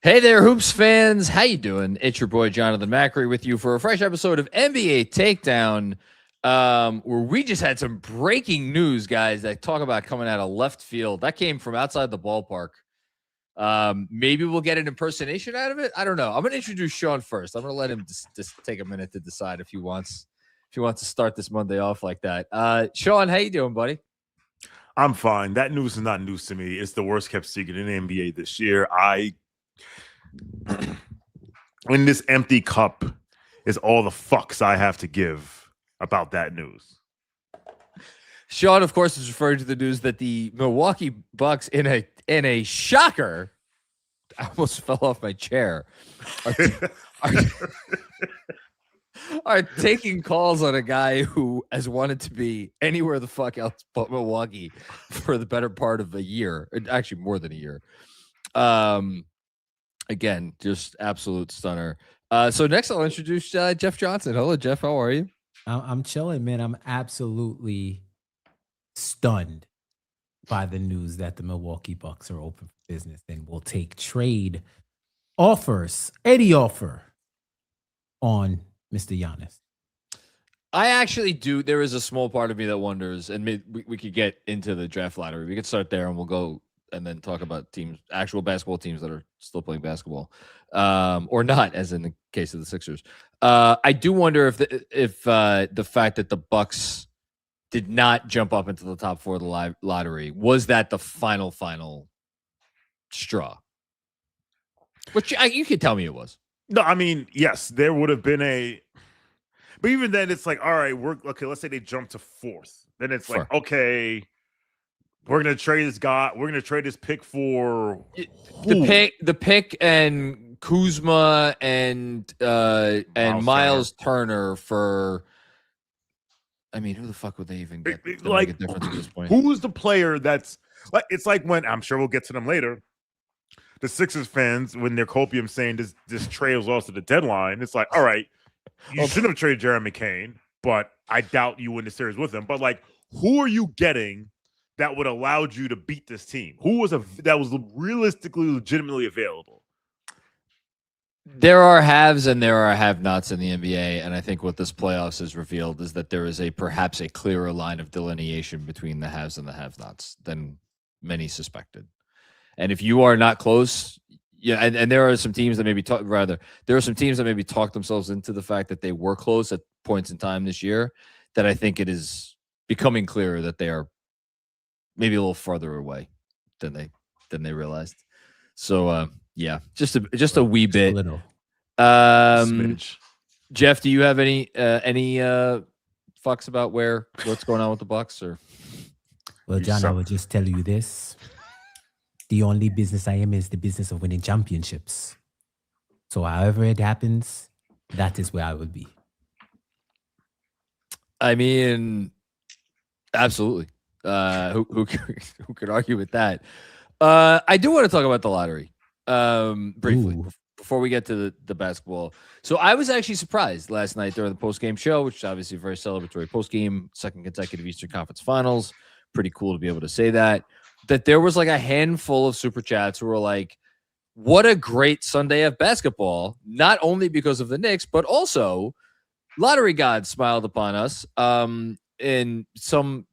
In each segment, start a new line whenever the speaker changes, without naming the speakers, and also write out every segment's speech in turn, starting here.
Hey there, Hoops fans. How you doing? It's your boy, Jonathan Macri, with you for a fresh episode of NBA Takedown, where we just had some breaking news, guys, that talk about coming out of left field. That came from outside the ballpark. Maybe we'll get an impersonation out of it. I don't know. I'm going to introduce Shawn first. I'm going to let him just take a minute to decide if he wants to start this Monday off like that. Shawn, how you doing, buddy?
I'm fine. That news is not news to me. It's the worst kept secret in the NBA this year. In this empty cup is all the fucks I have to give about that news.
Shawn, of course, is referring to the news that the Milwaukee Bucks, in a shocker, I almost fell off my chair, are taking calls on a guy who has wanted to be anywhere the fuck else but Milwaukee for the better part of a year, actually more than a year. Again, just absolute stunner. So next I'll introduce Jeff Johnson. Hello, Jeff. How are you?
I'm chilling, man. I'm absolutely stunned by the news that the Milwaukee Bucks are open for business and will take trade offers, any offer on Mr. Giannis.
I actually do. There is a small part of me that wonders, and we could get into the draft lottery. We could start there and we'll go and then talk about teams, actual basketball teams that are still playing basketball, or not, as in the case of the Sixers. I do wonder if the fact that the Bucks did not jump up into the top four of the lottery, was that the final straw? Which you could tell me it was.
No, I mean, yes, there would have been but even then it's like, all right, let's say they jump to fourth. Then it's like, okay, we're gonna trade this guy. We're gonna trade this pick for
the pick and Kuzma and Miles Turner for. I mean, who the fuck would they even get to make a difference at this point?
Who is the player that's like? It's like when, I'm sure we'll get to them later, the Sixers fans, when they're copium saying this trade was lost at the deadline. It's like, all right, you shouldn't have traded Jeremy Kane, but I doubt you win the series with him. But like, who are you getting that would allow you to beat this team? Who was that was realistically, legitimately available?
There are haves and there are have-nots in the NBA, and I think what this playoffs has revealed is that there is perhaps a clearer line of delineation between the haves and the have-nots than many suspected. And if you are not close, and there are some teams that maybe talk themselves into the fact that they were close at points in time this year, that I think it is becoming clearer that they are maybe a little farther away than they realized. So yeah, just a wee bit. A little. Jeff, do you have any fucks about what's going on with the Bucks? Or
well, John, I will just tell you this: the only business I am is the business of winning championships. So however it happens, that is where I will be.
I mean, absolutely. Who could argue with that? I do want to talk about the lottery briefly before we get to the basketball. So I was actually surprised last night during the post-game show, which is obviously a very celebratory post-game, second consecutive Eastern Conference Finals. Pretty cool to be able to say that there was like a handful of super chats who were like, what a great Sunday of basketball, not only because of the Knicks, but also lottery gods smiled upon us. And some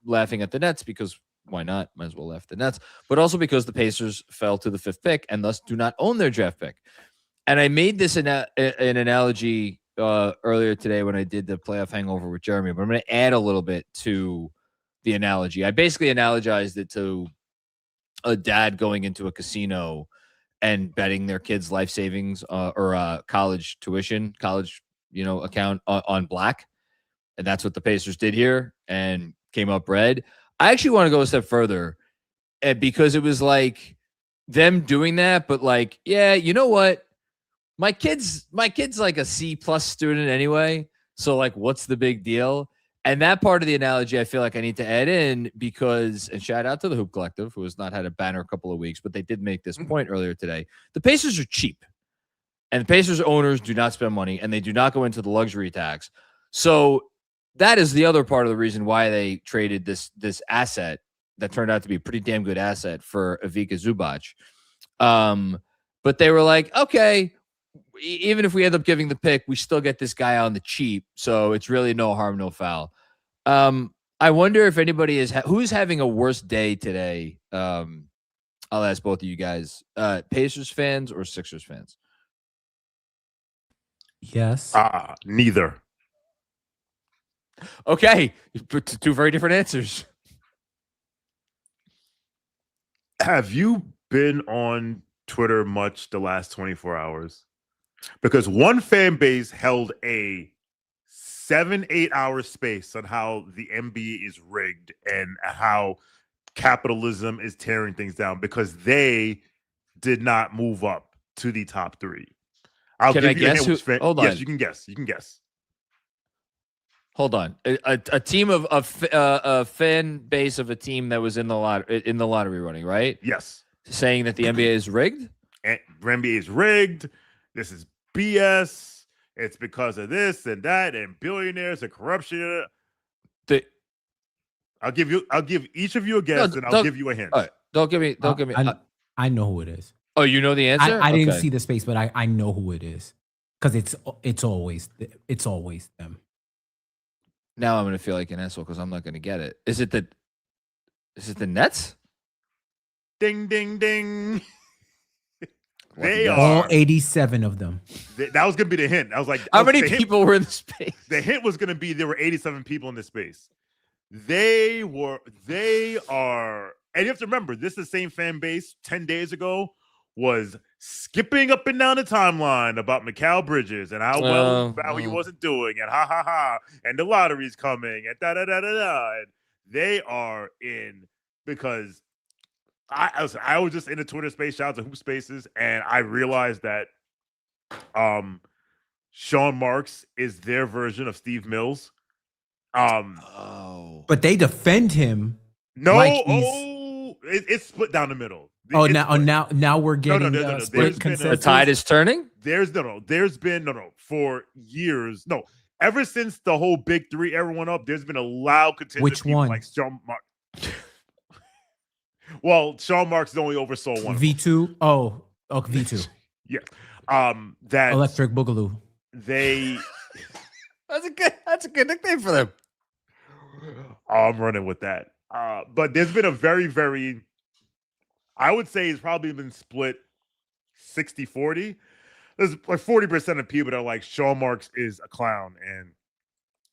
laughing at the Nets because why not? Might as well laugh at the Nets. But also because the Pacers fell to the fifth pick and thus do not own their draft pick. And I made this an analogy earlier today when I did the playoff hangover with Jeremy, but I'm going to add a little bit to the analogy. I basically analogized it to a dad going into a casino and betting their kids' life savings or college tuition, account on black. And that's what the Pacers did here and came up red. I actually want to go a step further because it was like them doing that, but like, yeah, you know what? My kid's like a C+ student anyway. So like, what's the big deal? And that part of the analogy, I feel like I need to add in because, and shout out to the Hoop Collective, who has not had a banner a couple of weeks, but they did make this point earlier today. The Pacers are cheap and the Pacers owners do not spend money and they do not go into the luxury tax. So that is the other part of the reason why they traded this asset that turned out to be a pretty damn good asset for Ivica Zubac. but they were like, okay, even if we end up giving the pick, we still get this guy on the cheap. So it's really no harm, no foul. I wonder if anybody who's having a worse day today. I'll ask both of you guys, Pacers fans or Sixers fans?
Yes.
Neither.
Okay. Two very different answers.
Have you been on Twitter much the last 24 hours? Because one fan base held a 7-8 hour space on how the NBA is rigged and how capitalism is tearing things down because they did not move up to the top 3.
Can I guess who? Hold on.
Yes, you can guess. You can guess.
Hold on. A team of a fan base of a team that was in the lottery running, right?
Yes.
Saying that the NBA is rigged?
And the NBA is rigged. This is BS. It's because of this and that and billionaires and corruption. I'll give each of you a guess and I'll give you a hint.
All right. Don't give me.
I know who it is.
Oh, you know the answer?
I didn't see the space, but I know who it is because it's always them.
Now I'm going to feel like an asshole because I'm not going to get it. Is it the Nets?
Ding, ding, ding.
They are all 87 of them.
That was going to be the hint. I was like,
how many people were in the space?
The hint was going to be there were 87 people in this space. They are, and you have to remember, this is the same fan base 10 days ago was skipping up and down the timeline about Mikal Bridges and how he wasn't doing and and the lottery's coming and and they are in because I was just in the Twitter space, shout out to Hoop Spaces, and I realized that Shawn Marks is their version of Steve Mills.
But they defend him.
No, it's split down the middle.
Now we're getting split consensus.
The tide is turning.
There's been for years. No, ever since the whole Big Three ever went up, there's been a loud contender.
Which one?
Like Shawn Marks. Well, Shawn Marks is only oversold one.
V2. Oh, V2.
Yeah. That
Electric Boogaloo.
That's a good nickname for them.
I'm running with that. But there's been a very, very, I would say it's probably been split 60-40. There's like 40% of people that are like, Shawn Marks is a clown and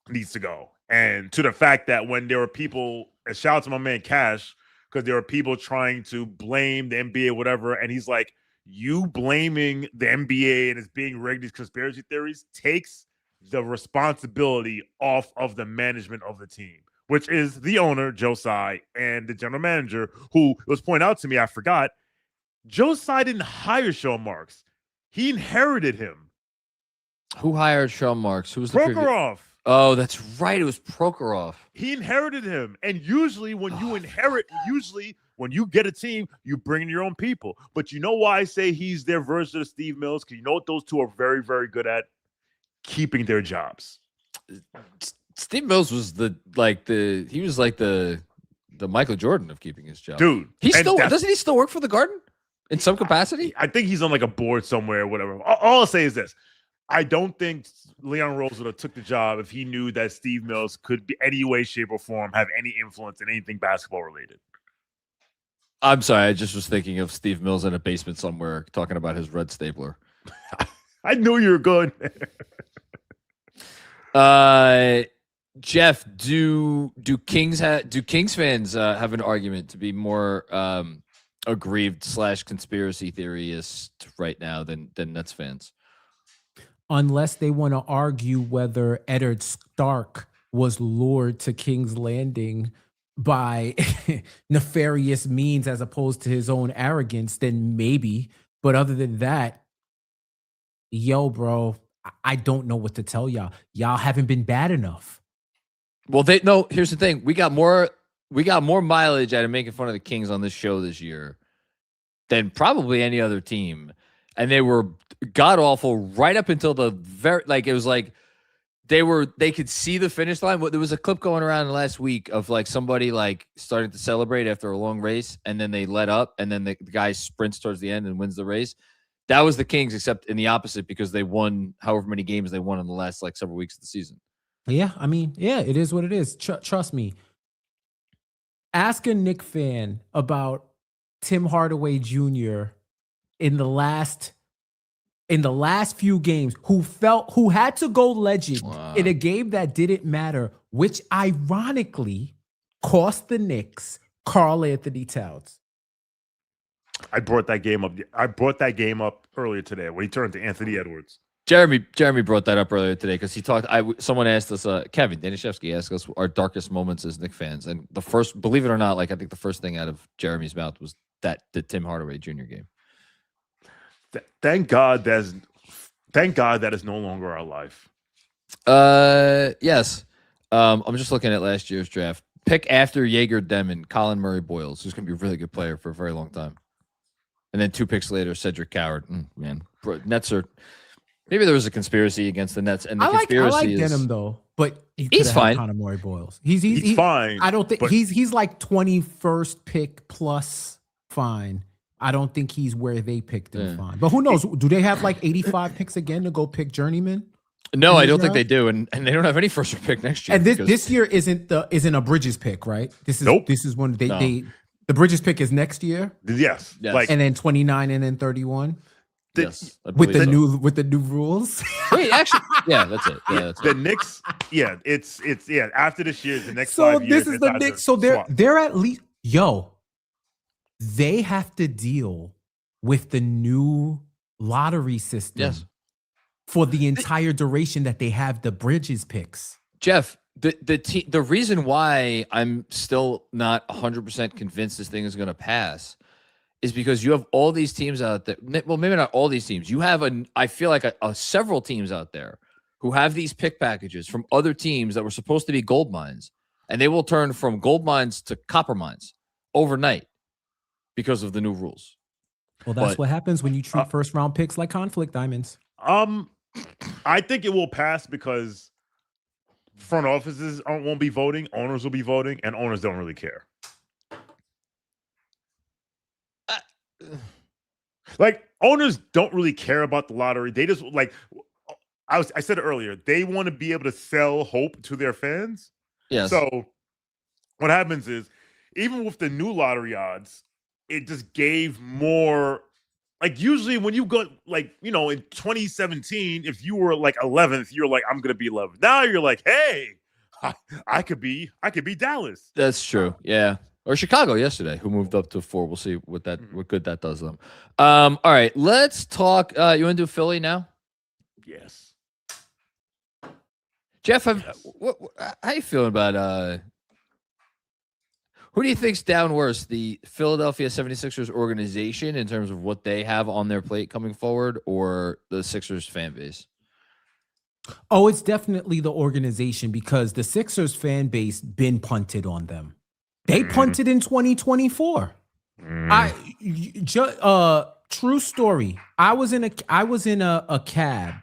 needs to go. And to the fact that when there were people, and shout out to my man Cash, because there are people trying to blame the NBA or whatever, and he's like, you blaming the NBA and it's being rigged, these conspiracy theories, takes the responsibility off of the management of the team, which is the owner, Joe Tsai, and the general manager, who was pointed out to me, I forgot, Joe Tsai didn't hire Shawn Marks. He inherited him.
Who hired Shawn Marks? Who was
Prokhorov.
Oh, that's right. It was Prokhorov.
He inherited him. And usually when you inherit, when you get a team, you bring in your own people. But you know why I say he's their version of Steve Mills? Because you know what those two are very, very good at? Keeping their jobs.
Steve Mills was the Michael Jordan of keeping his job.
Dude.
Doesn't he still work for the Garden in some capacity?
I think he's on like a board somewhere or whatever. All I'll say is this. I don't think Leon Rose would have took the job if he knew that Steve Mills could be any way, shape, or form have any influence in anything basketball related.
I'm sorry. I just was thinking of Steve Mills in a basement somewhere talking about his red stapler.
I knew you were going.
Jeff, do Kings fans have an argument to be more aggrieved / conspiracy theorist right now than Nets fans?
Unless they want to argue whether Eddard Stark was lured to King's Landing by nefarious means as opposed to his own arrogance, then maybe. But other than that, yo, bro, I don't know what to tell y'all. Y'all haven't been bad enough.
Well, here's the thing. We got more mileage out of making fun of the Kings on this show this year than probably any other team. And they were god awful right up until the it was like they could see the finish line. There was a clip going around last week of like somebody like starting to celebrate after a long race, and then they let up, and then the guy sprints towards the end and wins the race. That was the Kings, except in the opposite because they won however many games they won in the last like several weeks of the season.
Yeah, I mean, yeah, it is what it is. Trust me. Ask a Knick fan about Tim Hardaway Jr. in the last few games who had to go legend in a game that didn't matter, which ironically cost the Knicks Karl Anthony Towns.
I brought that game up earlier today when he turned to Anthony Edwards.
Jeremy brought that up earlier today because he talked. Someone asked us, Kevin Danishevsky asked us our darkest moments as Knicks fans, and the first, believe it or not, like I think the first thing out of Jeremy's mouth was the Tim Hardaway Jr. game.
Thank God that is no longer our life.
Yes. I'm just looking at last year's draft. Pick after Jaeger Demon, Colin Murray Boyles, who's going to be a really good player for a very long time. And then 2 picks later, Cedric Coward. Man, Nets are. Maybe there was a conspiracy against the Nets, and the conspiracy
I like
is
Denham though, but
he's fine.
Colin Murray Boyles.
He's fine.
I don't think he's like 21st pick plus fine. I don't think he's where they picked him fine. But who knows? Do they have like 85 picks again to go pick journeyman?
No, I don't think they do, and they don't have any first pick next year.
And this year isn't a Bridges pick, right? This is when the Bridges pick is next year.
Yes.
Like,
and then 29 and then 31.
Yes,
with the new rules.
Wait, actually, yeah, that's it. Yeah, that's
the Knicks. Yeah, it's after this year, the next
so
5 years.
This is the Knicks. So they're at least they have to deal with the new lottery system for the entire duration that they have the Bridges picks.
Jeff, the reason why I'm still not 100% convinced this thing is going to pass is because you have all these teams out there. Well, maybe not all these teams. You have I feel like several teams out there who have these pick packages from other teams that were supposed to be gold mines, and they will turn from gold mines to copper mines overnight because of the new rules.
Well, that's what happens when you treat first round picks like conflict diamonds.
I think it will pass because front offices won't be voting, owners will be voting, and owners don't really care. Like, owners don't really care about the lottery. They just like I said it earlier. They want to be able to sell hope to their fans.
Yes.
So what happens is, even with the new lottery odds, it just gave more. Like, usually when you go, like, in 2017, if you were like 11th, you're like, I'm gonna be 11th. Now you're like, hey, I could be Dallas.
That's true. Yeah. Or Chicago yesterday, who moved up to 4. We'll see what good that does them. All right, let's talk. You want to do Philly now?
Yes.
Jeff, how you feeling about who do you think's down worse, the Philadelphia 76ers organization in terms of what they have on their plate coming forward, or the Sixers fan base?
Oh, it's definitely the organization, because the Sixers fan base been punted on them. They punted in 2024. True story. I was in a cab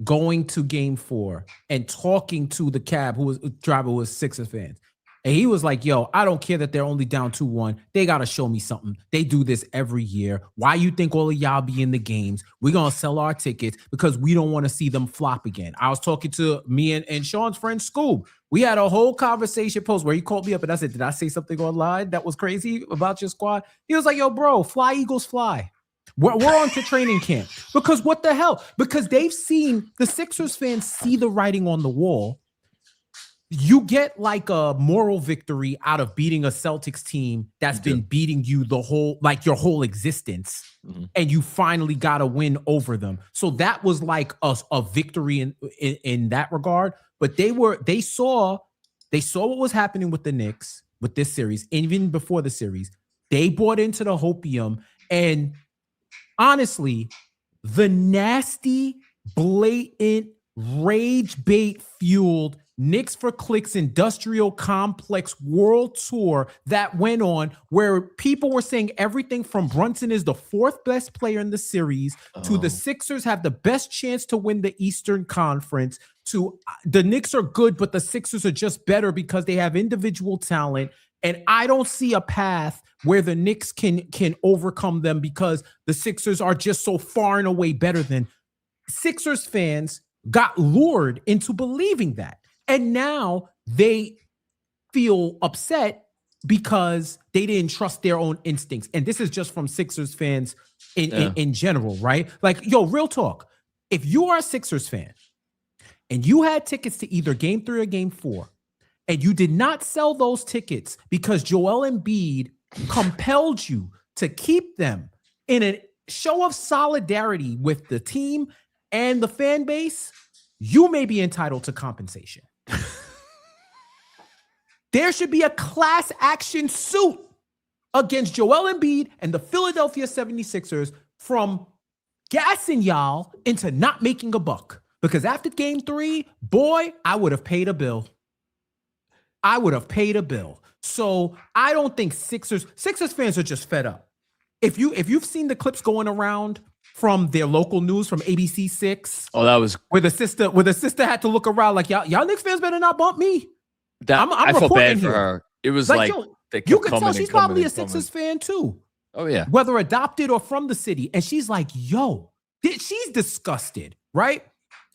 going to Game 4 and talking to the cab driver who was Sixers fans. And he was like, yo, I don't care that they're only down 2-1. They got to show me something. They do this every year. Why you think all of y'all be in the games? We're going to sell our tickets because we don't want to see them flop again. I was talking to me and Shawn's friend, Scoob. We had a whole conversation post where he called me up and I said, did I say something online that was crazy about your squad? He was like, yo, bro, fly Eagles fly. We're on to training camp. Because what the hell? Because they've seen, the Sixers fans see the writing on the wall. You get like a moral victory out of beating a Celtics team that's been beating you your whole existence. Mm-hmm. And you finally got a win over them. So that was like a victory in that regard. But they saw what was happening with the Knicks with this series. Even before the series, they bought into the hopium. And honestly, the nasty, blatant, rage bait fueled Knicks for Clicks industrial complex world tour that went on, where people were saying everything from Brunson is the 4th best player in the series to the Sixers have the best chance to win the Eastern Conference to the Knicks are good, but the Sixers are just better because they have individual talent. And I don't see a path where the Knicks can overcome them because the Sixers are just so far and away better than. Sixers fans got lured into believing that. And now they feel upset because they didn't trust their own instincts. And this is just from Sixers fans in general, right? Like, yo, real talk. If you are a Sixers fan and you had tickets to either game 3 or game 4, and you did not sell those tickets because Joel Embiid compelled you to keep them in a show of solidarity with the team and the fan base, you may be entitled to compensation. There should be a class action suit against Joel Embiid and the Philadelphia 76ers from gassing y'all into not making a buck. Because after game 3, boy, I would have paid a bill. So I don't think Sixers fans are just fed up. If you've seen the clips going around from their local news from ABC6,
that was
where the sister had to look around like y'all Knicks fans better not bump me.
I felt bad for her. It was like
yo, you could tell she's probably a Sixers fan too.
Oh yeah,
whether adopted or from the city, and she's like, yo, she's disgusted, right?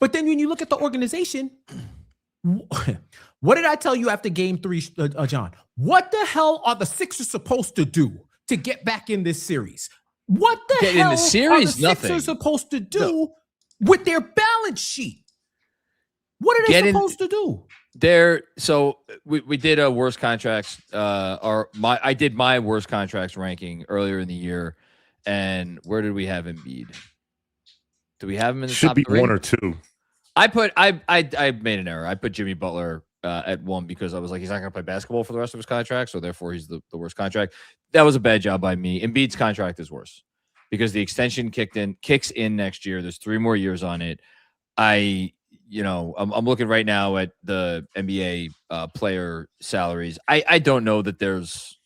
But then when you look at the organization, what did I tell you after game 3, John? What the hell are the Sixers supposed to do to get back in this series? What the hell are the Sixers supposed to do with their balance sheet? What are they supposed to do?
So we did a worst contracts. I did my worst contracts ranking earlier in the year, and where did we have Embiid? Do we have him in the
should
top
be
3?
1 or 2?
I made an error. I put Jimmy Butler at 1 because I was like, he's not going to play basketball for the rest of his contract, so therefore he's the worst contract. That was a bad job by me. Embiid's contract is worse because the extension kicks in next year. There's 3 more years on it. I'm looking right now at the NBA player salaries. I don't know that there's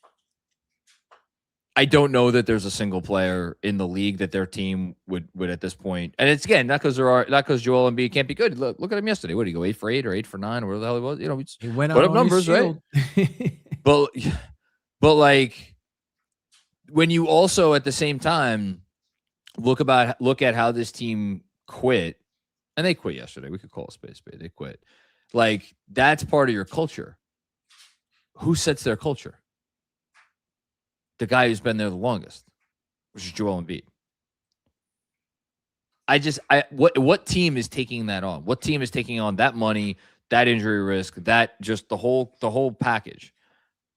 a single player in the league that their team would at this point. And it's again not because Joel Embiid can't be good. Look at him yesterday. What did he go 8 for 8 or 8 for 9 or where the hell he was?
He went
put
out
up numbers, right? but like when you also at the same time look at how this team quit. And they quit yesterday. We could call it space. They quit. Like, that's part of your culture. Who sets their culture? The guy who's been there the longest, which is Joel Embiid. What team is taking that on? What team is taking on that money, that injury risk, that just the whole package?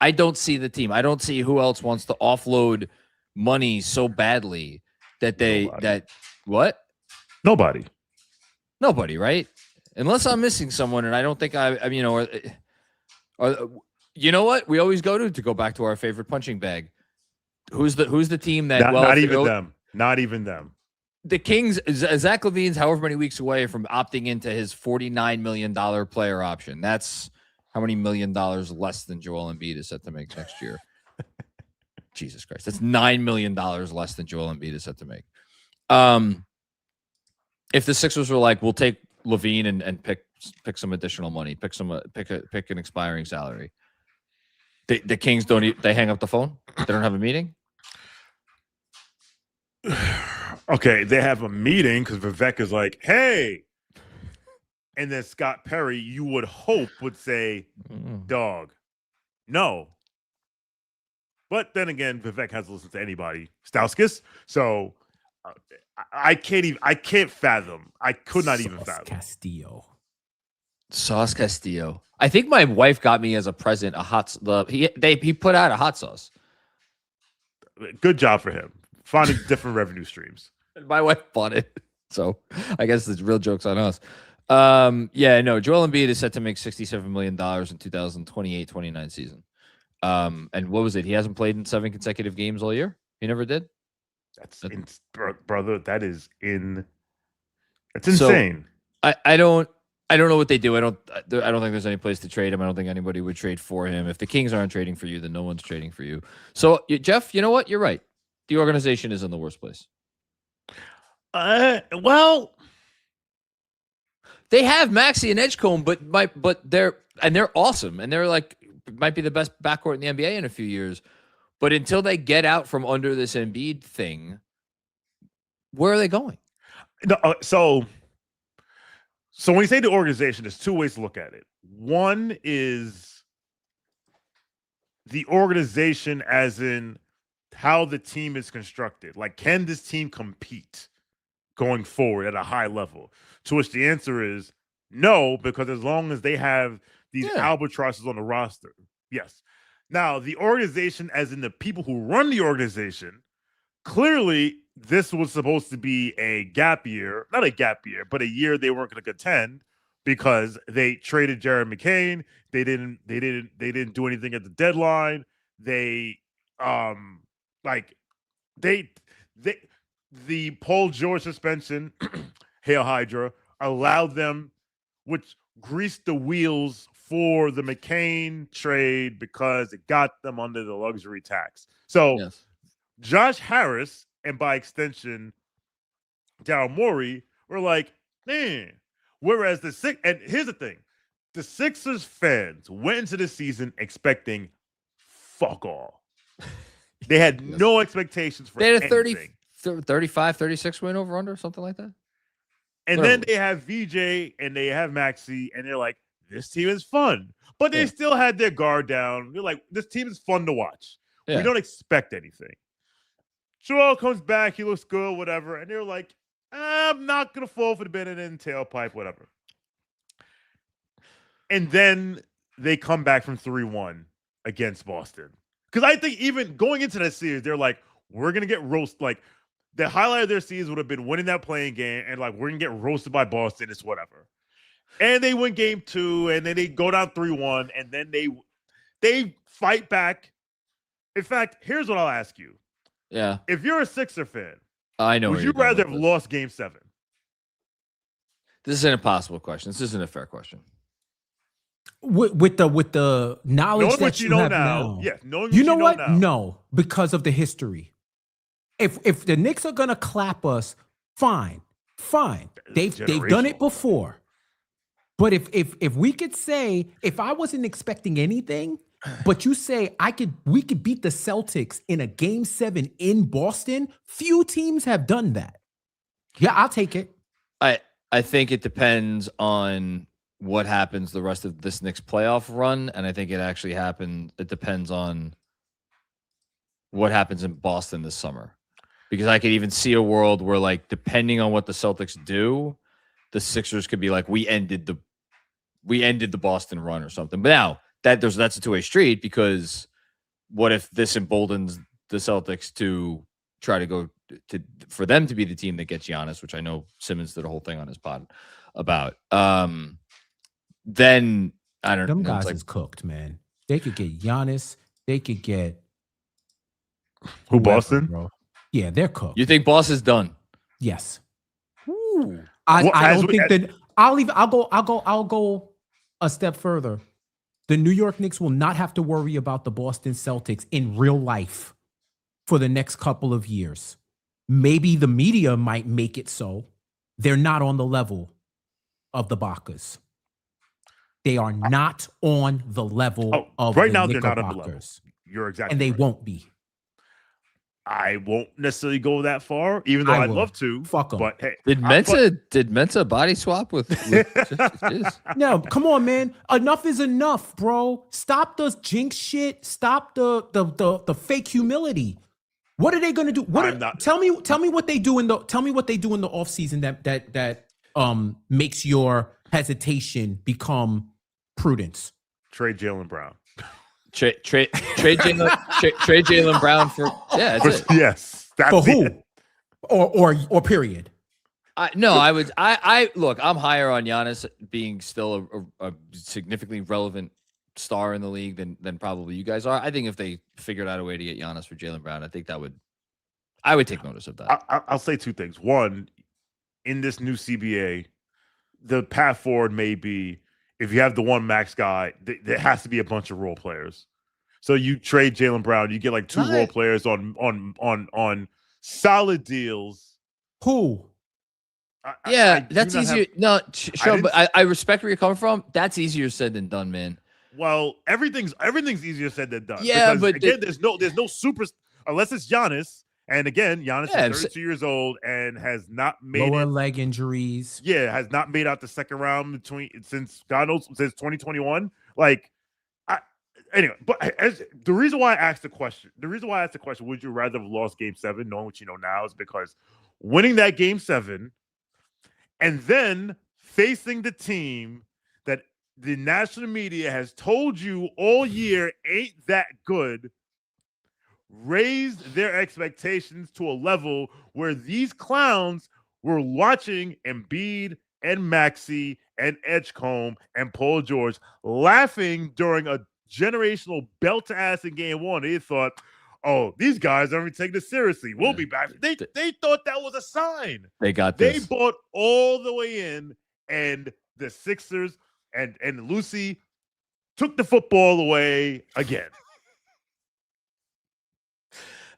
I don't see the team. I don't see who else wants to offload money so badly that what? Nobody, right? Unless I'm missing someone, and I don't think you know what? We always go go back to our favorite punching bag. Who's the team that?
Not even them.
The Kings. Zach LaVine's however many weeks away from opting into his $49 million player option. That's how many $1 million less than Joel Embiid is set to make next year. Jesus Christ, that's $9 million less than Joel Embiid is set to make. If the Sixers were like, we'll take LaVine and pick some additional money, pick an expiring salary. The Kings they hang up the phone. They don't have a meeting.
Okay, they have a meeting because Vivek is like, hey, and then Scott Perry, you would hope would say, dog, no. But then again, Vivek has to listen to anybody, Stauskas. So I can't fathom. I could not even fathom.
Sauce
Castillo. I think my wife got me as a present he put out a hot sauce.
Good job for him. Finding different revenue streams.
My wife bought it. So I guess the real joke's on us. Joel Embiid is set to make $67 million in 2028-29 season. And what was it? He hasn't played in 7 consecutive games all year? He never did?
Brother, that's insane.
So, I don't know what they do. I don't think there's any place to trade him. I don't think anybody would trade for him. If the Kings aren't trading for you, then no one's trading for you. So, Jeff, you know what? You're right. The organization is in the worst place.
Well,
They have Maxey and Edgecombe, but they're awesome, and they're like might be the best backcourt in the NBA in a few years. But until they get out from under this Embiid thing, where are they going?
No, so when you say the organization, there's two ways to look at it. One is the organization, as in how the team is constructed. Like, can this team compete going forward at a high level? To which the answer is no, because as long as they have these albatrosses on the roster, yes. Now, the organization, as in the people who run the organization, clearly this was supposed to be a gap year, not a gap year, but a year they weren't going to contend because they traded Jared McCain. They didn't do anything at the deadline. The Paul George suspension, Hail Hydra, allowed them, which greased the wheels for the McCain trade because it got them under the luxury tax. So Josh Harris, and by extension, Daryl Morey, were like, man. Whereas and here's the thing, the Sixers fans went into the season expecting fuck all. They had no expectations for anything.
They had a 35, 36 win over under, something like that.
And then they have VJ and they have Maxey, and they're like, this team is fun. But they still had their guard down. They're like, this team is fun to watch. Yeah. We don't expect anything. Joel comes back, he looks good, whatever. And they're like, I'm not going to fall for the Benedict tailpipe, whatever. And then they come back from 3-1 against Boston. Because I think even going into that series, they're like, we're going to get roasted. Like, the highlight of their season would have been winning that playing game, and like, we're going to get roasted by Boston. It's whatever. And they win game 2, and then they go down 3-1, and then they fight back. In fact, here's what I'll ask you.
Yeah.
If you're a Sixer fan,
I know.
Would you rather have lost game 7?
This is an impossible question. This isn't a fair question.
With the knowledge
knowing
that
you know
have
now, yes. Knowing
you know what?
Now.
No, because of the history. If the Knicks are gonna clap us, fine. They've done it before. But if we could say, if I wasn't expecting anything, but you say we could beat the Celtics in a game 7 in Boston, few teams have done that. Yeah, I'll take it.
I think it depends on what happens the rest of this Knicks playoff run, and I think it depends on what happens in Boston this summer. Because I could even see a world where, like, depending on what the Celtics do, the Sixers could be like, we ended the Boston run or something. But now that's a two-way street, because what if this emboldens the Celtics to try to go for them to be the team that gets Giannis, which I know Simmons did a whole thing on his pod about. Then I don't know.
Them guys is cooked, man. They could get Giannis. They could get
who, Boston,
bro. Yeah, they're cooked.
You think Boston's done?
Yes.
Ooh.
I don't think that. I'll go a step further. The New York Knicks will not have to worry about the Boston Celtics in real life for the next couple of years. Maybe the media might make it so. They're not on the level of the Bacas. They are not on the level of
right
the
now. They're not on the level.
You're
exactly,
and they
right.
won't be.
I won't necessarily go that far, even though I'd love to.
Fuck them.
But hey,
did Mensa body swap with
No, come on, man. Enough is enough, bro. Stop the jinx shit. Stop the fake humility. What are they going to do? Tell me what they do in the offseason that makes your hesitation become prudence.
Trade Jaylen Brown.
Trade Jaylen Brown for
yes. That's
for who?
It.
Or period.
I look, I'm higher on Giannis being still a significantly relevant star in the league than probably you guys are. I think if they figured out a way to get Giannis for Jaylen Brown, I think I would take notice of that.
I'll say two things. One, in this new CBA, the path forward may be, if you have the one max guy, there has to be a bunch of role players. So you trade Jaylen Brown, you get like two role players on solid deals.
Who?
Yeah, that's easier. No, Shawn, but I respect where you're coming from. That's easier said than done, man.
Well, everything's easier said than done.
Yeah,
because,
but
again, there's no super unless it's Giannis. And again, Giannis is 32 years old and has not made
lower leg injuries.
Yeah, has not made out the second round since God knows since 2021. Like, anyway, but the reason why I asked the question, would you rather have lost Game 7, knowing what you know now, is because winning that Game 7 and then facing the team that the national media has told you all year ain't that good, raised their expectations to a level where these clowns were watching Embiid and Maxey and Edgecombe and Paul George laughing during a generational belt to ass in Game 1. They thought, oh, these guys aren't even taking this seriously. We'll be back. They thought that was a sign.
They got this.
They bought all the way in, and the Sixers and Lucy took the football away again.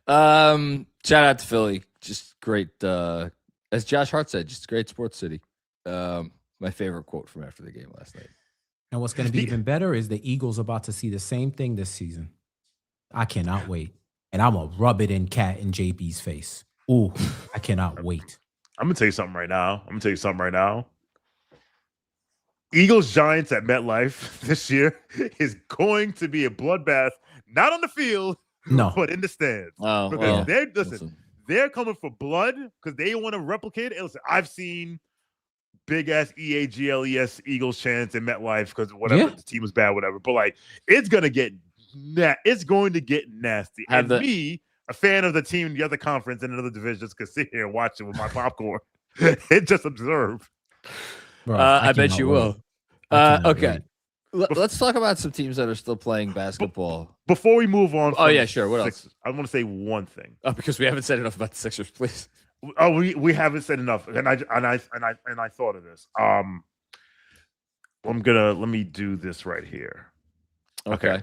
Shout out to Philly. Just great. As Josh Hart said, just great sports city. My favorite quote from after the game last night.
And what's going to be even better is the Eagles about to see the same thing this season. I cannot wait. And I'm going to rub it in Cat and JB's face. Ooh, I cannot wait.
I'm going to tell you something right now. Eagles Giants at MetLife this year is going to be a bloodbath, not on the field, but in the stands.
Oh,
because they're coming for blood because they want to replicate it. Listen, I've seen big ass EAGLES Eagles chants in MetLife because whatever the team was bad, whatever. But like, it's going to get nasty. Me, a fan of the team in the other conference in another division, just could sit here and watch it with my popcorn and just observe.
Bro,
I bet you will. Okay. Let's talk about some teams that are still playing basketball.
Before we move on.
Oh, yeah, sure. What else?
I want to say one thing.
Oh, because we haven't said enough about the Sixers, please.
Oh, we haven't said enough. And I thought of this. Let me do this right here.
Okay.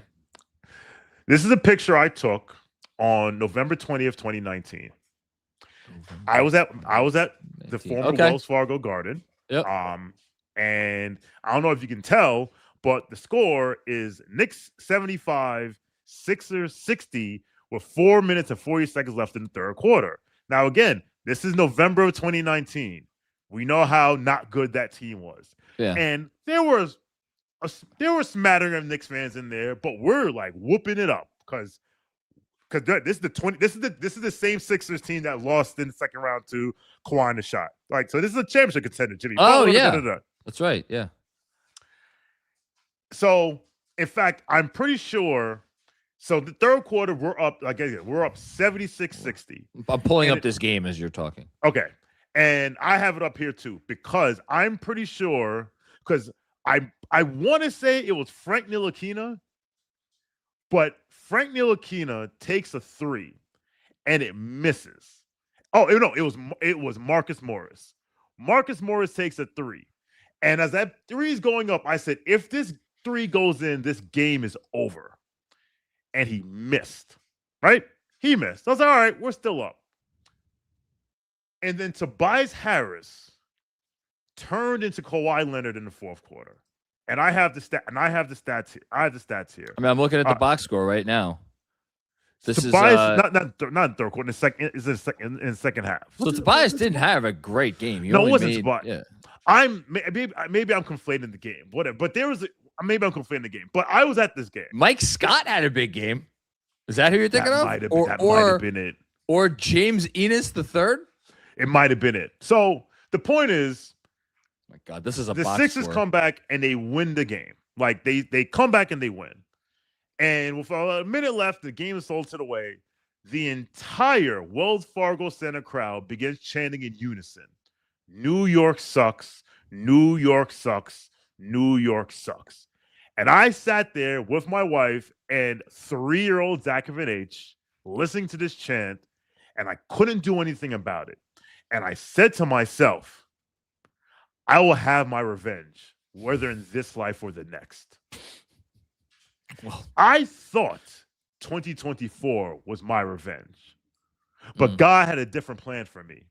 This is a picture I took on November 20th, 2019. I was at the former Wells Fargo Garden.
Yep.
And I don't know if you can tell, but the score is Knicks 75, Sixers 60 with 4 minutes and 40 seconds left in the third quarter. Now, again, this is November of 2019. We know how not good that team was.
Yeah.
And there was a smattering of Knicks fans in there, but we're like whooping it up because this is the same Sixers team that lost in the second round to Kawhi in the shot. Like, so this is a championship contender, Jimmy.
Oh, yeah. That's right. Yeah.
So, in fact, I'm pretty sure. So the third quarter, we're up. Like I said, we're up 76-60.
I'm pulling up this game as you're talking.
Okay, and I have it up here too because I'm pretty sure because I want to say it was Frank Ntilikina, but Frank Ntilikina takes a three and it misses. Oh no, it was Marcus Morris. Marcus Morris takes a three, and as that three is going up, I said, if this three goes in, this game is over. And he missed, right? He missed. I was like, all right, we're still up. And then Tobias Harris turned into Kawhi Leonard in the fourth quarter. And I have the stats here.
I mean, I'm looking at the box score right now. This
Tobias,
is
not in third quarter. In the second half.
So Tobias didn't have a great game.
No, it wasn't Tobias. Yeah. Maybe I'm conflating the game. Whatever. But there was maybe I'm conflating the game. But I was at this game.
Mike Scott had a big game. Is that who you're thinking of?
That might have been it.
Or James Enos the third?
It might have been it. So the point is,
my God, this is a
the
box
Sixers
score.
come back and they win the game. Like they come back and they win. And with a minute left, the game is sold to the way. The entire Wells Fargo Center crowd begins chanting in unison, New York sucks, New York sucks, New York sucks. And I sat there with my wife and 3-year-old Zakovan H listening to this chant, and I couldn't do anything about it. And I said to myself, I will have my revenge, whether in this life or the next. Well, I thought 2024 was my revenge, but God had a different plan for me.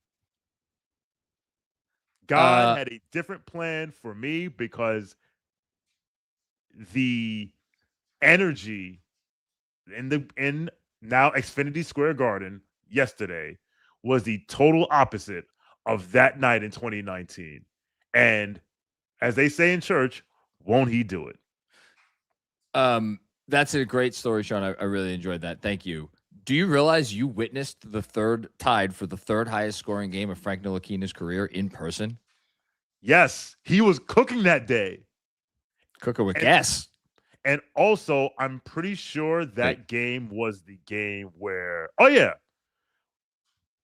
God had a different plan for me because the energy in now Xfinity Square Garden yesterday was the total opposite of that night in 2019. And as they say in church, won't he do it?
That's a great story, Shawn. I really enjoyed that. Thank you. Do you realize you witnessed tied for the third highest scoring game of Frank Ntilikina's career in person?
Yes, he was cooking that day.
Cooking with gas.
And also, I'm pretty sure that game was the game where,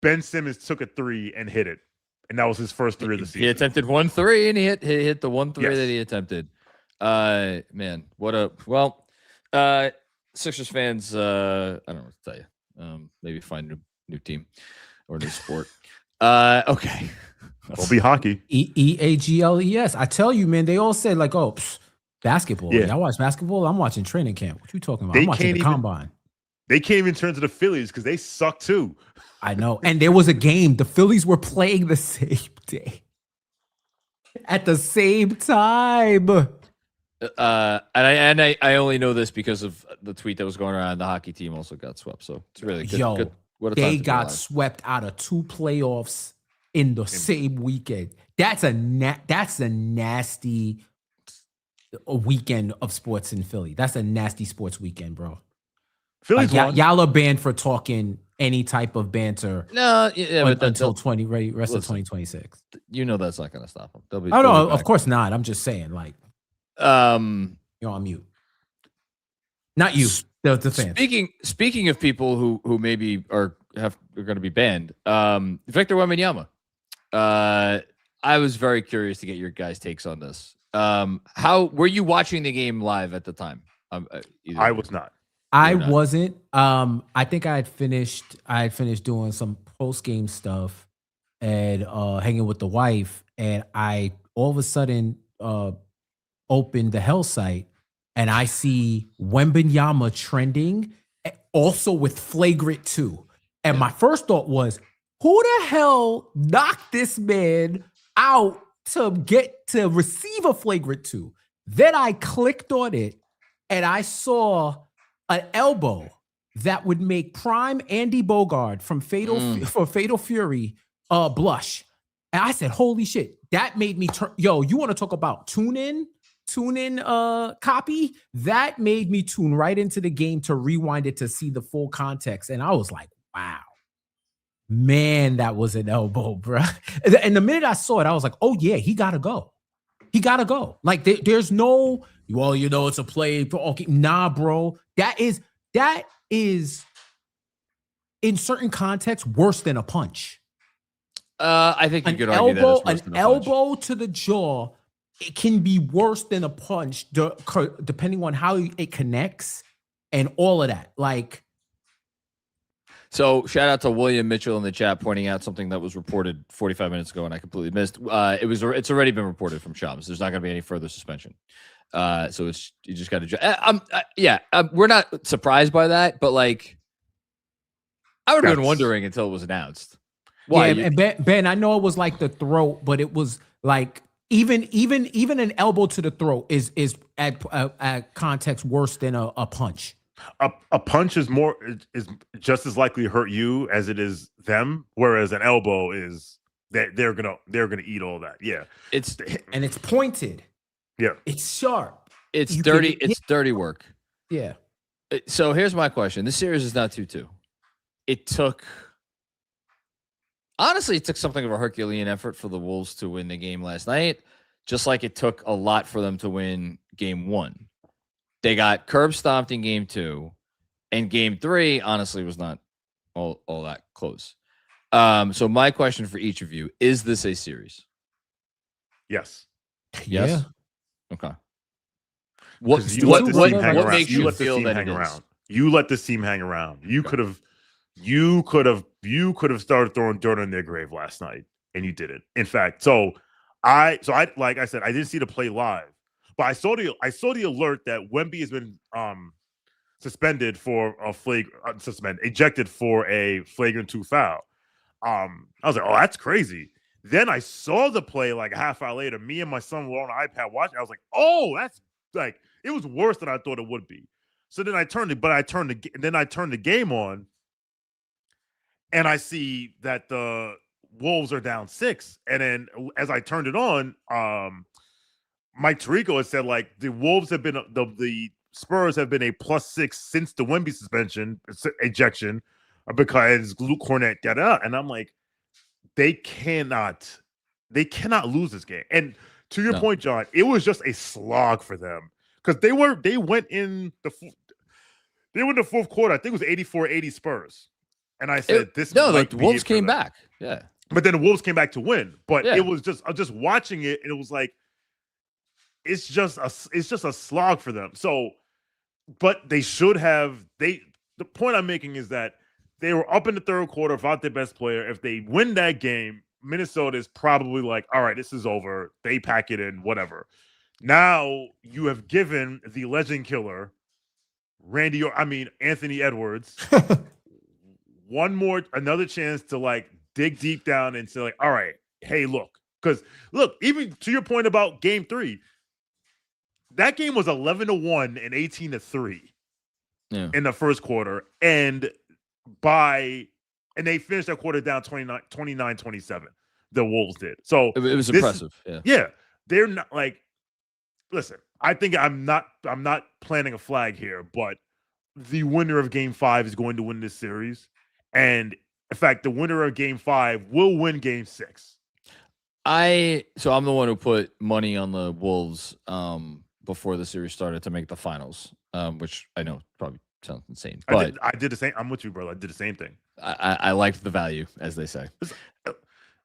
Ben Simmons took a 3 and hit it. And that was his first 3 of the season.
He attempted 1 3 and he hit the 1 3 that he attempted. Man, Sixers fans, I don't know what to tell you. Maybe find a new team or new sport. Okay.
It'll be hockey.
EAGLES. I tell you, man, they all said like, oh, basketball. Yeah. Y'all watch basketball? I'm watching training camp. What you talking about? I'm watching the combine.
They can't even turn to the Phillies because they suck too.
I know. And there was a game. The Phillies were playing the same day. At the same time.
And I only know this because of the tweet that was going around. The hockey team also got swept. So it's really good.
Yo, they got swept out of 2 playoffs in the same weekend. That's a nasty weekend of sports in Philly. That's a nasty sports weekend, bro.
Philly's
y'all are banned for talking any type of banter.
No,
until rest of 2026.
You know that's not going to stop them.
No, of course not. I'm just saying, like, you're on mute. Not you, the fans.
Speaking of people who maybe are going to be banned, Victor Wembanyama. I was very curious to get your guys' takes on this. How were you watching the game live at the time?
I was not.
I wasn't. I think I had finished doing some post-game stuff and hanging with the wife, and I all of a sudden opened the Hell site and I see Wembanyama trending also with flagrant 2. And my first thought was, who the hell knocked this man out to receive a flagrant 2? Then I clicked on it and I saw an elbow that would make prime Andy Bogard from Fatal Fury blush. And I said, holy shit, that made me turn. Yo, you want to talk about tune in copy? That made me tune right into the game to rewind it to see the full context. And I was like, wow, man, that was an elbow, bro. And the minute I saw it, I was like, oh yeah, he gotta go. He gotta go. Like there's no, well, you know, it's a play. Okay, nah, bro. That is in certain contexts worse than a punch.
I think you could argue that it's worse than a
elbow to the jaw. It can be worse than a punch, depending on how it connects and all of that. Like,
so shout out to William Mitchell in the chat pointing out something that was reported 45 minutes ago and I completely missed. It's already been reported from Shams. There's not going to be any further suspension. So you just got to. We're not surprised by that, but like, I would have been wondering until it was announced.
Why? Yeah, and Ben, I know it was like the throat, but it was like even an elbow to the throat is at context worse than a punch.
A punch is just as likely to hurt you as it is them, whereas an elbow is they're gonna eat all that. Yeah,
it's pointed.
Yeah,
it's sharp.
It's dirty. It's dirty work.
Yeah.
So here's my question: this series is not 2-2. It took something of a Herculean effort for the Wolves to win the game last night, just like it took a lot for them to win game 1. They got curb stomped in game 2, and game 3 honestly was not all that close. So my question for each of you: is this a series?
Yes.
Yes.
Yeah.
Okay.
What makes you
feel that it is?
You let this team hang around. You could have started throwing dirt on their grave last night, and you didn't. In fact, so I like I said, I didn't see the play live, but I saw the alert that Wemby has been suspended for a ejected for a flagrant 2 foul. I was like, oh, that's crazy. Then I saw the play like a half hour later. Me and my son were on an iPad watching. I was like, oh, that's like, it was worse than I thought it would be. So then I turned the game on, and I see that the Wolves are down 6. And then as I turned it on, Mike Tirico had said like the Wolves have been the Spurs have been a +6 since the Wemby suspension ejection because Luke Cornett got out. And I'm like, they cannot lose this game. And to your point, John, it was just a slog for them because they went in the fourth quarter. I think it was 84-80 Spurs. And I said,
the Wolves came back. Yeah.
But then the Wolves came back to win. But it was just watching it, and it was like, it's just a slog for them. So, but they should have. The point I'm making is that they were up in the third quarter without their best player. If they win that game, Minnesota is probably like, all right, this is over. They pack it in, whatever. Now you have given the legend killer, Anthony Edwards, another chance to like dig deep down and say like, all right, hey, look, because look, even to your point about game 3, that game was 11-1 and 18-3 in the first quarter. And they finished that quarter down 29-27. The Wolves did. So
it was impressive.
Yeah. They're not like, listen, I think I'm not planting a flag here, but the winner of game 5 is going to win this series. And in fact, the winner of game 5 will win game 6.
So I'm the one who put money on the Wolves before the series started to make the finals, which I know probably sounds insane. But
I did the same. I'm with you, brother. I did the same thing.
I liked the value, as they say.
It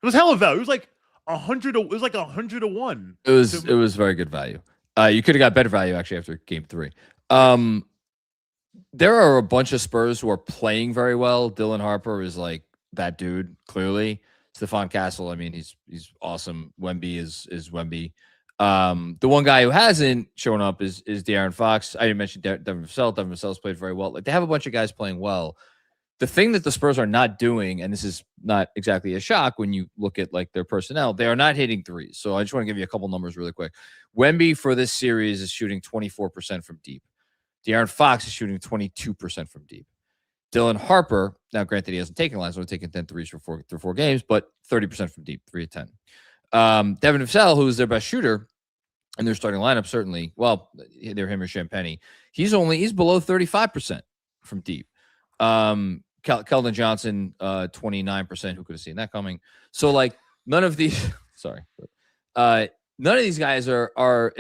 was hella value. It was like 100. It was like 100-1.
It was very good value. You could have got better value actually after game 3. There are a bunch of Spurs who are playing very well. Dylan Harper is like that dude, clearly. Stephon Castle, I mean, he's awesome. Wemby is Wemby. The one guy who hasn't shown up is De'Aaron Fox. I didn't mention Devin Vassell. Devin Vassell's played very well. Like, they have a bunch of guys playing well. The thing that the Spurs are not doing, and this is not exactly a shock when you look at like their personnel, they are not hitting threes. So I just want to give you a couple numbers really quick. Wemby for this series is shooting 24% from deep. De'Aaron Fox is shooting 22% from deep. Dylan Harper, now granted he hasn't taken lines, only taken 10 threes through four games, but 30% from deep, 3 of 10. Devin Vassell, who is their best shooter in their starting lineup, certainly. Well, they're him or Champagny. He's below 35% from deep. Keldon Johnson, 29%. Who could have seen that coming? So like none of these, none of these guys are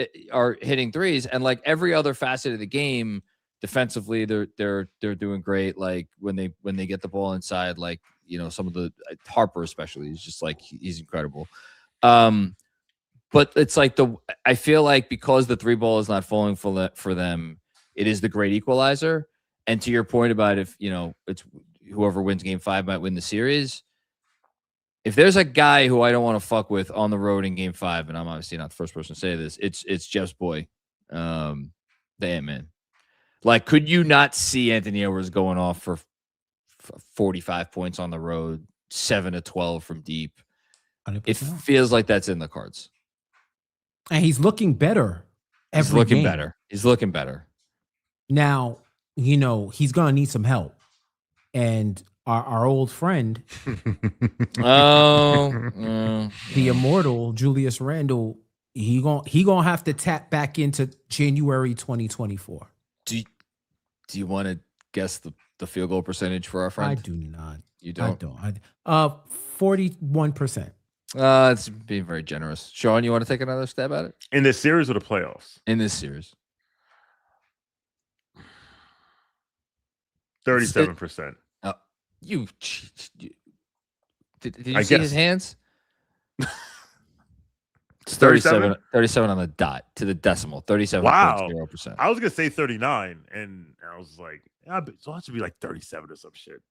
hitting threes, and like every other facet of the game, defensively, they're doing great. Like when they get the ball inside, like, you know, some of the Harper especially is just like, he's incredible. But it's like I feel like because the 3 ball is not falling for them, it is the great equalizer. And to your point about if, you know, it's whoever wins game 5 might win the series. If there's a guy who I don't want to fuck with on the road in game 5, and I'm obviously not the first person to say this, it's Jeff's boy, the Ant-Man. Like, could you not see Anthony Edwards going off for 45 points on the road, 7 of 12 from deep? 100%. It feels like that's in the cards.
And he's looking better. He's looking
better.
Now, you know, he's going to need some help. And our old friend, the immortal Julius Randle, he gonna have to tap back into January 2024.
Do you want to guess the field goal percentage for our friend?
I do not.
You don't?
I don't. 41%.
It's being very generous. Shawn, you want to take another stab at it?
In this series or the playoffs?
In this series.
37%.
Did you see his hands? It's 37 on the dot to the decimal. 37.0%.
Wow. I was gonna say 39, and I was like, yeah, so it should be like 37 or some shit.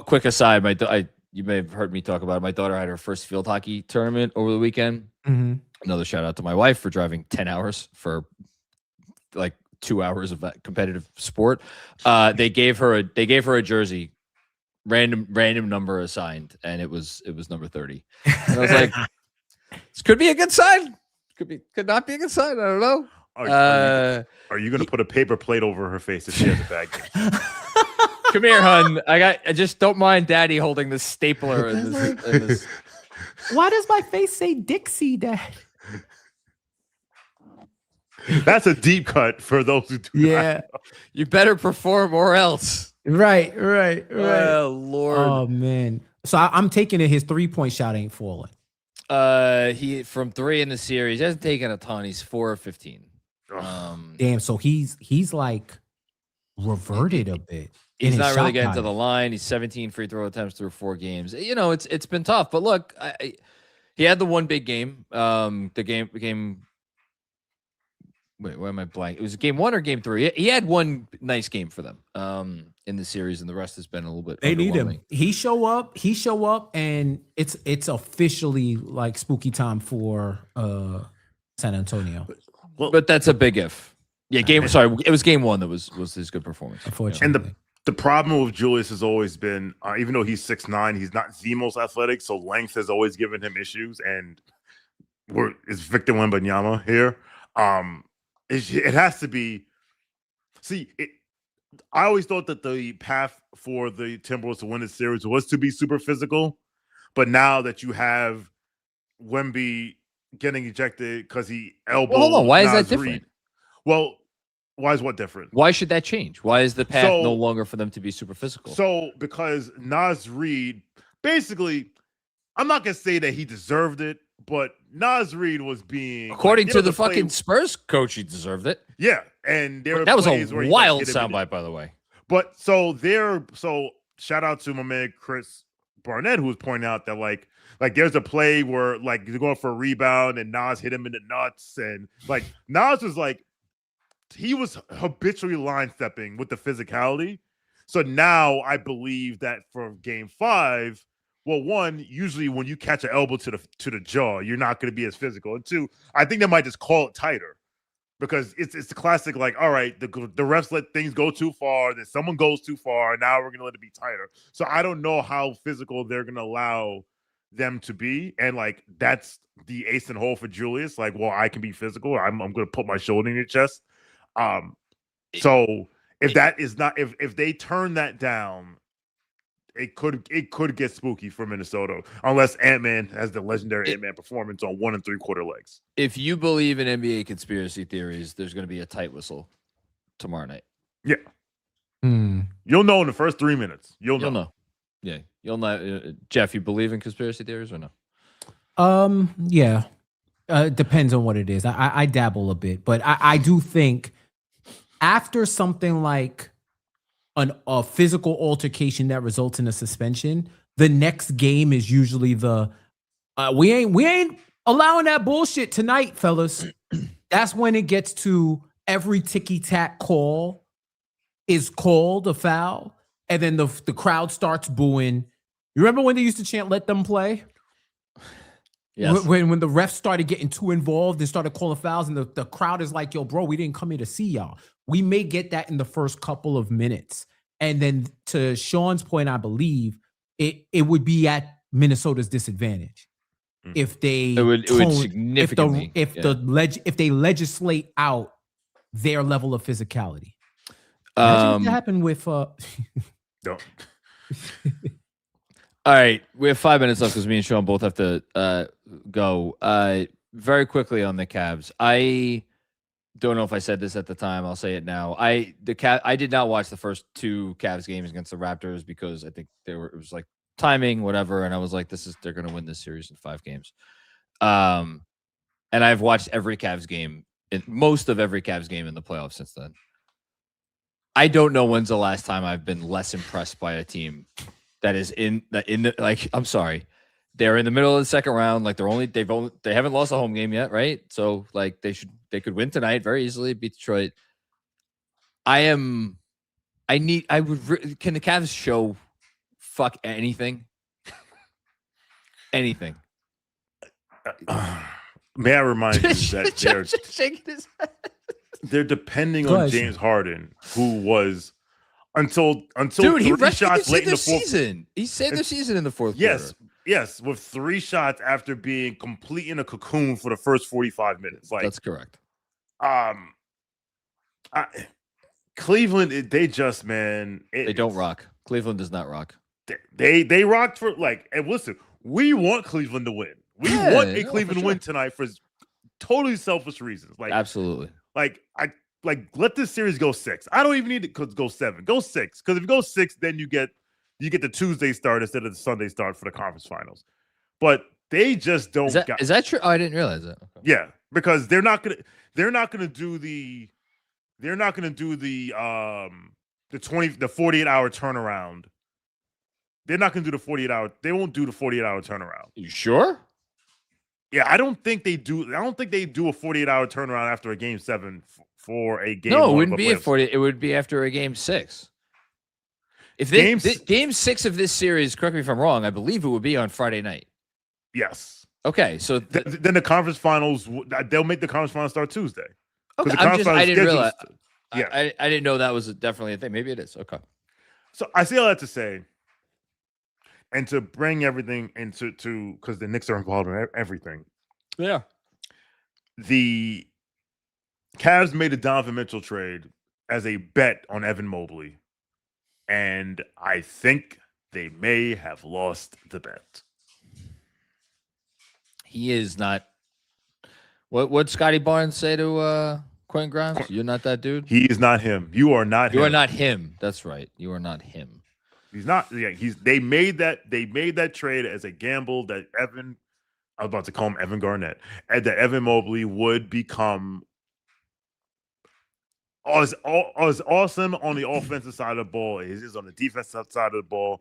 Quick aside, you may have heard me talk about it. My daughter had her first field hockey tournament over the weekend.
Mm-hmm.
Another shout out to my wife for driving 10 hours for like 2 hours of that competitive sport. They gave her a jersey random number assigned, and it was number 30. And I was like, this could be a good sign. Could not be a good sign. I don't know.
Are you going to put a paper plate over her face if she has a bad game?
Come here, hun. I just don't mind Daddy holding this stapler in this.
Why does my face say Dixie, Dad?
That's a deep cut for those who do not know.
You better perform or else.
Right.
Oh, Lord.
Oh, man. So I'm taking it his 3-point shot ain't falling.
He from 3 in the series. He hasn't taken a ton. He's 4 of 15.
Damn, so he's like reverted a bit.
He's not really getting to the line. He's 17 free throw attempts through 4 games. You know, it's been tough. But look, he had the one big game. The game. Wait, where am I blank? It was game 1 or game 3. He had one nice game for them in the series, and the rest has been a little bit.
They need him. He show up, and it's officially like spooky time for San Antonio.
Well,
but that's a big if. Yeah, sorry, it was game 1 that was his good performance.
Unfortunately.
And the problem with Julius has always been, even though he's 6'9", he's not the most athletic, so length has always given him issues. And is Victor Wembanyama here? It has to be. I always thought that the path for the Timberwolves to win the series was to be super physical, but now that you have Wemby getting ejected because he elbowed.
Well, hold on. Why is
Nas
that different?
Reed. Well, why is what different?
Why should that change? Why is the path no longer for them to be super physical?
So because Nas Reed, basically, I'm not gonna say that he deserved it, but Nas Reed was being,
according to the fucking Spurs coach, he deserved it.
Yeah, and
that was a wild soundbite, by the way.
But so shout out to my man Chris Barnett, who was pointing out that like there's a play where like they're going for a rebound and Nas hit him in the nuts, and like Nas was like he was habitually line stepping with the physicality. So now I believe that for game 5. Well, 1, usually when you catch an elbow to the jaw, you're not going to be as physical. And 2, I think they might just call it tighter because it's the classic, like, all right, the refs let things go too far, then someone goes too far, and now we're going to let it be tighter. So I don't know how physical they're going to allow them to be. And, like, that's the ace in hole for Julius. Like, well, I can be physical. I'm going to put my shoulder in your chest. So if that is not, if they turn that down, it could get spooky for Minnesota unless Ant-Man has the legendary Ant-Man performance on 1 3/4 legs.
If you believe in NBA conspiracy theories, there's going to be a tight whistle tomorrow night.
Yeah. You'll know in the first 3 minutes. You'll know.
Yeah. You'll know. Jeff, you believe in conspiracy theories or no?
Yeah. Depends on what it is. I dabble a bit, but I do think after something like a physical altercation that results in a suspension, the next game is usually we ain't allowing that bullshit tonight, fellas. That's when it gets to every ticky-tack call is called a foul, and then the crowd starts booing. You remember when they used to chant "Let them play"?
Yes.
When the refs started getting too involved and started calling fouls, and the crowd is like, "Yo, bro, we didn't come here to see y'all." We may get that in the first couple of minutes. And then to Shawn's point, I believe it would be at Minnesota's disadvantage if they
would significantly
if they legislate out their level of physicality. Imagine if that happened with
No.
All right, we have 5 minutes left because me and Shawn both have to go. Very quickly on the Cavs. I don't know if I said this at the time. I'll say it now. I did not watch the first 2 Cavs games against the Raptors because I think it was like timing, whatever. And I was like, they're going to win this series in 5 games. And I've watched every Cavs game, most of every Cavs game in the playoffs since then. I don't know when's the last time I've been less impressed by a team that is in the like. I'm sorry, they're in the middle of the second round. Like they haven't lost a home game yet, right? So like they could win tonight very easily, beat Detroit. Can the Cavs show fuck anything? Anything.
May I remind you that
they're shaking his head.
They're depending on James Harden, who was until
Dude, he
3 shots late in the fourth.
Season. He saved their season in the fourth
Yes,
quarter.
yes, with 3 shots after being complete in a cocoon for the first 45 minutes. Like
that's correct.
Cleveland, they just
they don't rock. Cleveland does not rock.
They rocked for and listen, we want Cleveland to win. We want a Cleveland win tonight for totally selfish reasons. Like
absolutely.
Let this series go 6. I don't even need it to go 7. Go 6. Because if you go 6, then you get the Tuesday start instead of the Sunday start for the conference finals. But they just don't.
Is that true? Oh, I didn't realize that. Okay.
Yeah, because they're not gonna do the 48-hour turnaround. They're not gonna do the 48-hour. They won't do the 48-hour turnaround.
You sure?
Yeah, I don't think they do. I don't think they do a 48-hour turnaround after a game 7 for a game.
No, it wouldn't be a 40. It would be after a game 6. If game 6 of this series, correct me if I'm wrong, I believe it would be on Friday night.
Yes.
Okay, so
then the conference finals, they'll make the conference finals start Tuesday.
Okay, I didn't realize. Yeah, I didn't know that was definitely a thing. Maybe it is. Okay.
So I say all that to say, and to bring everything into because the Knicks are involved in everything.
Yeah.
The Cavs made a Donovan Mitchell trade as a bet on Evan Mobley, and I think they may have lost the bet.
He is not. What Scotty Barnes say to Quentin Grimes? You're not that dude.
He is not him. You are not him.
You are not him. That's right. You are not him.
He's not. Yeah, They made that trade as a gamble that Evan. I was about to call him Evan Garnett, and that Evan Mobley would become as awesome on the offensive side of the ball as he is on the defensive side of the ball,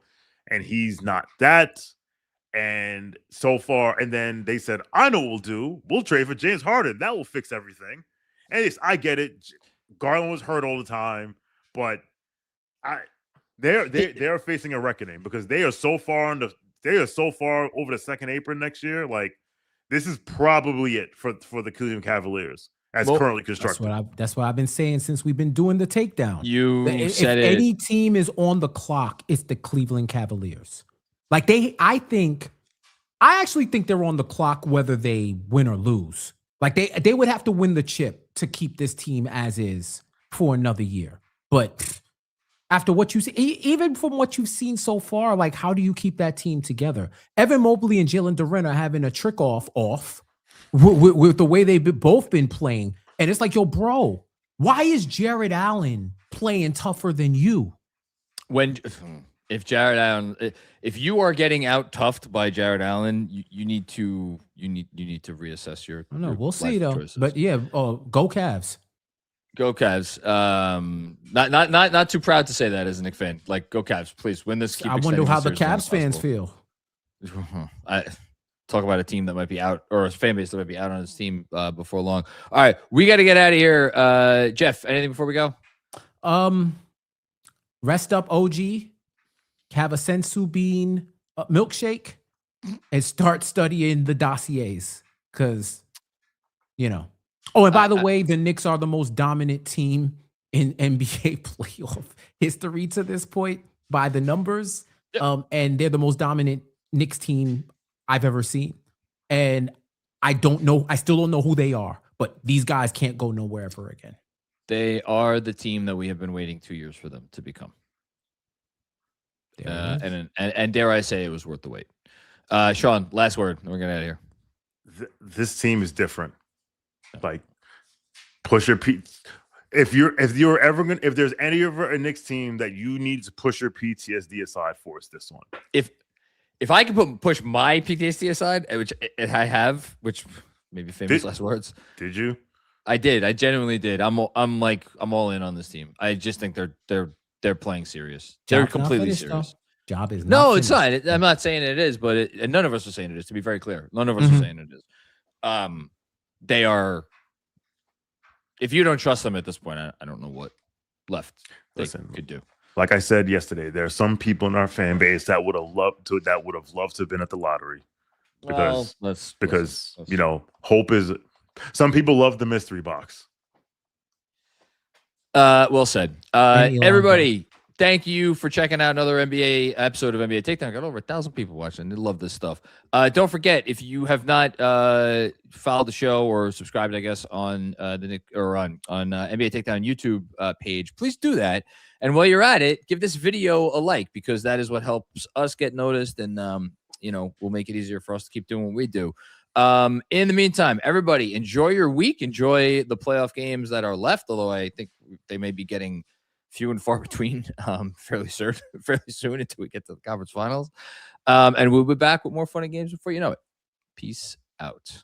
and he's not that. And so far, and then they said, I know what we'll do. We'll trade for James Harden. That will fix everything. And I get it. Garland was hurt all the time, but they're facing a reckoning because they are so far over the second apron next year. Like, this is probably it for the Cleveland Cavaliers as currently constructed.
That's what I've been saying since we've been doing the takedown.
If
any team is on the clock, it's the Cleveland Cavaliers. Like I actually think they're on the clock whether they win or lose. Like they would have to win the chip to keep this team as is for another year. But after what you see, even from what you've seen so far, like how do you keep that team together? Evan Mobley and Jalen Duren are having a trick off with the way they've both been playing. And it's like, yo, bro, why is Jared Allen playing tougher than you?
If Jared Allen, if you are getting out toughed by Jared Allen, you need to reassess your.
No, we'll see though. Choices. But yeah, go Cavs.
Go Cavs. Not too proud to say that as a Knicks fan. Like, go Cavs, please win this.
I wonder how the Cavs fans feel.
I talk about a team that might be out, or a fan base that might be out on his team before long. All right, we got to get out of here. Jeff, anything before we go?
Rest up, OG. Have a sensu bean milkshake and start studying the dossiers because, Oh, and by the way, the Knicks are the most dominant team in NBA playoff history to this point by the numbers. Yep. And they're the most dominant Knicks team I've ever seen. And I still don't know who they are, but these guys can't go nowhere ever again.
They are the team that we have been waiting 2 years for them to become. And dare I say it was worth the wait. Shawn, last word. We're getting out of here.
This team is different. Like, push your if there's any ever a Knicks team that you need to push your PTSD aside for, it's this one.
If I can push my PTSD aside, which I have, which maybe famous last words.
Did you?
I did. I genuinely did. I'm all in on this team. I just think they're playing serious. They're completely serious.
Job is
no, it's not. I'm not saying it is, but and none of us are saying it is. To be very clear, none of us are saying it is. They are. If you don't trust them at this point, I don't know what left they could do.
Like I said yesterday, there are some people in our fan base that would have loved to have been at the lottery because hope is. Some people love the mystery box.
Well said. Everybody, Thank you for checking out another NBA episode of NBA Takedown. Got over 1,000 people watching. They love this stuff. Don't forget, if you have not followed the show or subscribed, I guess, on on NBA Takedown YouTube page, please do that. And while you're at it, give this video a like, because that is what helps us get noticed, and will make it easier for us to keep doing what we do. In the meantime, everybody, enjoy your week. Enjoy the playoff games that are left, although I think they may be getting few and far between fairly soon until we get to the conference finals. And we'll be back with more fun and games before you know it. Peace out.